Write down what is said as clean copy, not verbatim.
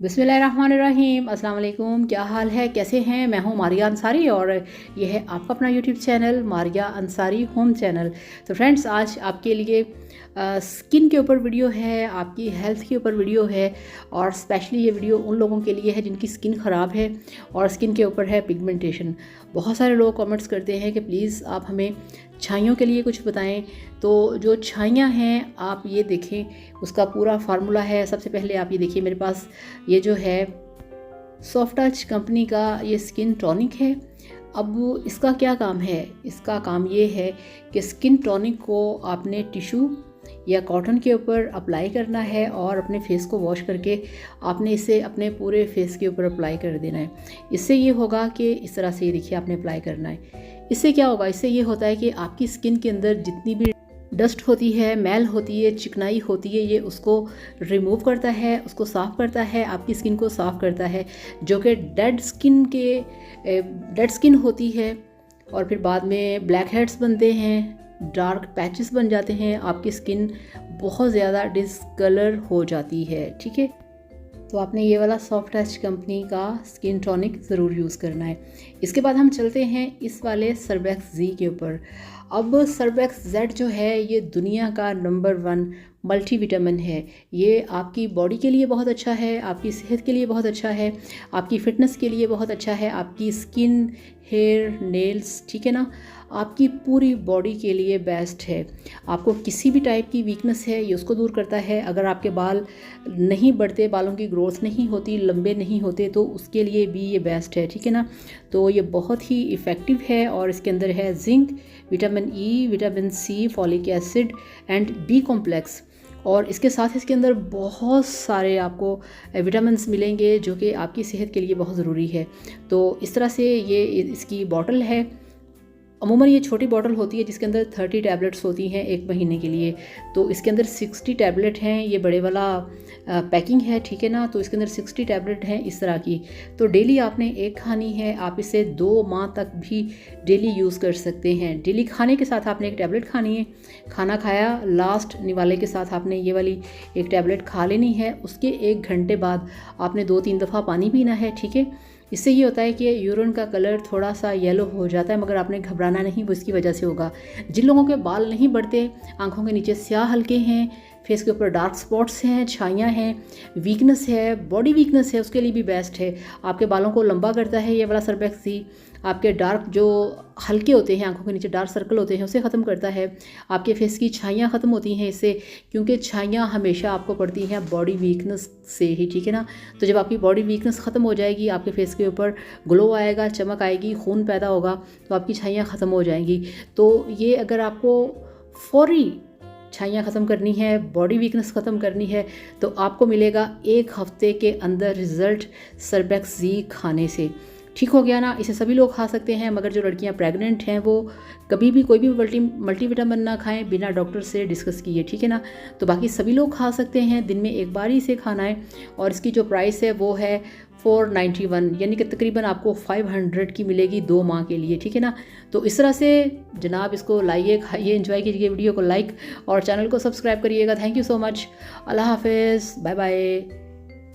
बिस्मिल्लाहिर्रहमानिर्रहीम। अस्सलाम वालेकुम। क्या हाल है, कैसे हैं? मैं हूं मारिया अंसारी और यह है आपका अपना YouTube channel Maria Ansari home channel. तो फ्रेंड्स, आज आपके लिए स्किन के ऊपर वीडियो है, आपकी हेल्थ के ऊपर वीडियो है और स्पेशली ये वीडियो उन लोगों के लिए है जिनकी स्किन ख़राब है और स्किन के ऊपर है पिगमेंटेशन। बहुत सारे लोग कमेंट्स करते हैं कि प्लीज़ आप हमें छाइयों के लिए कुछ बताएं। तो जो छाइयाँ हैं आप ये देखें, उसका पूरा फार्मूला है। सबसे पहले आप ये देखिए, मेरे पास ये जो है सॉफ्ट टच कंपनी का ये स्किन टॉनिक है। अब इसका क्या काम है? इसका काम ये है कि स्किन टॉनिक को आपने टिश्यू या कॉटन के ऊपर अप्लाई करना है और अपने फेस को वॉश करके आपने इसे अपने पूरे फेस के ऊपर अप्लाई कर देना है। इससे ये होगा कि इस तरह से ये देखिए आपने अप्लाई करना है। इससे क्या होगा? इससे ये होता है कि आपकी स्किन के अंदर जितनी भी डस्ट होती है, मैल होती है, चिकनाई होती है, ये उसको रिमूव करता है, उसको साफ़ करता है, आपकी स्किन को साफ़ करता है। जो कि डेड स्किन होती है और फिर बाद में ब्लैक हेड्स बनते हैं, डार्क पैचेस बन जाते हैं, आपकी स्किन बहुत ज़्यादा डिसकलर हो जाती है। ठीक है, तो आपने ये वाला सॉफ्ट टच कंपनी का स्किन टॉनिक ज़रूर यूज़ करना है। इसके बाद हम चलते हैं इस वाले सर्बेक्स जी के ऊपर। अब सर्बेक्स जेड जो है ये दुनिया का नंबर 1 मल्टीविटामिन है। ये आपकी बॉडी के लिए बहुत अच्छा है, आपकी सेहत के लिए बहुत अच्छा है, आपकी फ़िटनेस के लिए बहुत अच्छा है, आपकी स्किन, हेयर, नेल्स, ठीक है ना, आपकी पूरी बॉडी के लिए बेस्ट है। आपको किसी भी टाइप की वीकनेस है ये उसको दूर करता है। अगर आपके बाल नहीं बढ़ते, बालों की ग्रोथ नहीं होती, लंबे नहीं होते, तो उसके लिए भी ये बेस्ट है। ठीक है ना, तो ये बहुत ही इफ़ेक्टिव है और इसके अंदर है zinc, vitamin E, vitamin C, folic acid and B complex. और इसके साथ इसके अंदर बहुत सारे आपको विटामिन्स मिलेंगे जो कि आपकी सेहत के लिए बहुत ज़रूरी है। तो इस तरह से ये इसकी बॉटल है। अमूमन ये छोटी बॉटल होती है जिसके अंदर 30 टैबलेट्स होती हैं 1 महीने के लिए। तो इसके अंदर 60 टैबलेट हैं। ये बड़े वाला पैकिंग है, ठीक है ना। तो इसके अंदर 60 टैबलेट हैं इस तरह की। तो डेली आपने एक खानी है। आप इसे 2 माह तक भी डेली यूज़ कर सकते हैं। डेली खाने के साथ आपने एक टैबलेट खानी है। खाना खाया, लास्ट निवाले के साथ आपने ये वाली एक टैबलेट खा लेनी है। उसके 1 घंटे बाद आपने 2-3 दफ़ा पानी पीना है, ठीक है। इससे ये होता है कि यूरिन का कलर थोड़ा सा येलो हो जाता है, मगर आपने घबराना नहीं, वो इसकी वजह से होगा। जिन लोगों के बाल नहीं बढ़ते, आंखों के नीचे स्याह हल्के हैं, फेस के ऊपर डार्क स्पॉट्स हैं, छाइयाँ हैं, वीकनेस है, बॉडी वीकनेस है, उसके लिए भी बेस्ट है। आपके बालों को लंबा करता है ये वाला सर्बेक्स जी। आपके डार्क जो हल्के होते हैं, आंखों के नीचे डार्क सर्कल होते हैं, उसे ख़त्म करता है। आपके फेस की छाइयाँ ख़त्म होती हैं इससे, क्योंकि छाइयाँ हमेशा आपको पड़ती हैं बॉडी वीकनेस से ही, ठीक है ना। तो जब आपकी बॉडी वीकनेस ख़त्म हो जाएगी, आपके फेस के ऊपर ग्लो आएगा, चमक आएगी, खून पैदा होगा, तो आपकी छाइयाँ ख़त्म हो जाएंगी। तो ये अगर आपको फौरी छाइयाँ ख़त्म करनी है, बॉडी वीकनेस ख़त्म करनी है, तो आपको मिलेगा 1 हफ्ते के अंदर रिज़ल्ट सर्बेक्स जी खाने से। ठीक हो गया ना। इसे सभी लोग खा सकते हैं, मगर जो लड़कियां प्रेग्नेंट हैं वो कभी भी कोई भी मल्टीविटामिन ना खाएं बिना डॉक्टर से डिस्कस किए, ठीक है ना। तो बाकी सभी लोग खा सकते हैं, दिन में एक बार ही इसे खाना है। और इसकी जो प्राइस है वो है 491, यानी कि तकरीबन आपको 500 की मिलेगी 2 माह के लिए, ठीक है ना। तो इस तरह से जनाब इसको लाइए, खाइए, एंजॉय कीजिए। वीडियो को लाइक और चैनल को सब्सक्राइब करिएगा। Thank you so much. अल्लाह हाफिज़, बाय बाय।